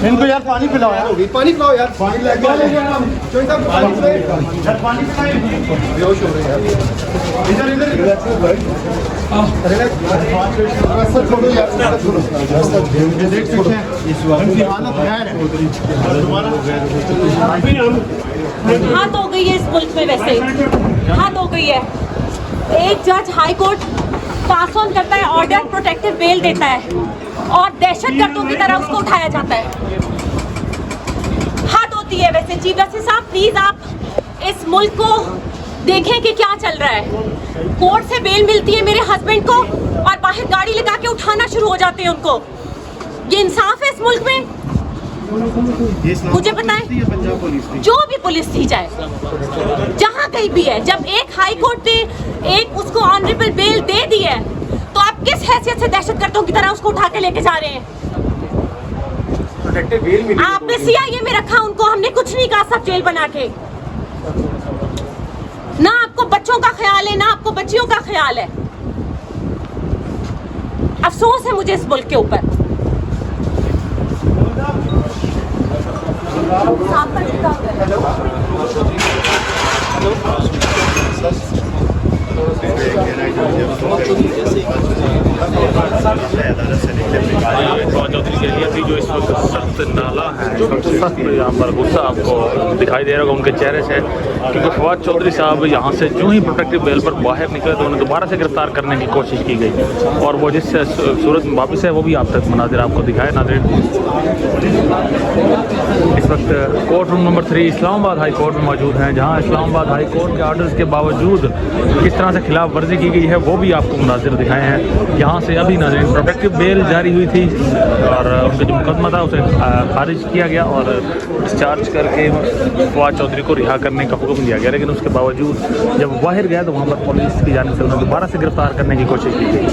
इनको यार पानी पिलाओ यार, पानी पिलाओ यार, पानी लेके पानी बेहोश हो रहे हैं इधर इधर छोड़ो यार, देख सकते हैं इस वक्त की हालत है। हाथ हो गई है इस मुल्क में, वैसे हाथ हो गई है। एक जज हाई कोर्ट पास ऑन करता है ऑर्डर, प्रोटेक्टिव बेल देता है और दहशतगर्दों की तरह उसको उठाया जाता है। हाथ होती है वैसे। चीफ जस्टिस साहब प्लीज आप इस मुल्क को देखें कि क्या चल रहा है। कोर्ट से बेल मिलती है मेरे हस्बैंड को और बाहर गाड़ी लगा के उठाना शुरू हो जाते हैं उनको। ये इंसाफ है इस मुल्क में? मुझे बताएं, जो भी पुलिस थी चाहे जहां कहीं भी है, जब एक हाई कोर्ट ने एक उसको ऑनरेबल बेल दे दी है तो आप किस हैसियत से दहशतगर्दों की तरह उसको उठा के लेके जा रहे हैं? आपने सीआईए में रखा उनको, हमने कुछ नहीं कहा, सब जेल बना के। ना आपको बच्चों का ख्याल है, ना आपको बच्चियों का ख्याल है। अफसोस है मुझे इस मुल्क के ऊपर। चौधरी के लिए भी जो इस वक्त सख्त नाला है, सख्त यहाँ पर गुस्सा आपको दिखाई दे रहा होगा उनके चेहरे से, क्योंकि फवाद चौधरी साहब यहाँ से जो ही प्रोटेक्टिव बेल पर बाहर निकले तो उन्हें दोबारा से गिरफ्तार करने की कोशिश की गई और वो जिस सूरत में वापस है वो भी आप तक मनाजिर आपको दिखाए। नाज़रीन, इस वक्त court room number 3 Islamabad high court में मौजूद हैं, जहाँ इस्लामाबाद हाई कोर्ट के आर्डर्स के बावजूद किस तरह से खिलाफ वर्जी की गई है वो भी आपको मनाजिर दिखाए हैं। यहाँ से अभी नाज़रीन प्रोटेक्टिव बेल जारी हुई थी और उनका जो मुकदमा था उसे खारिज किया गया और डिस्चार्ज करके फवाद चौधरी को रिहा करने का हुक्म दिया गया, लेकिन उसके बावजूद जब बाहर गया तो वहाँ पर पुलिस की जानिब से उन्हें दोबारा से गिरफ्तार करने की कोशिश की गई।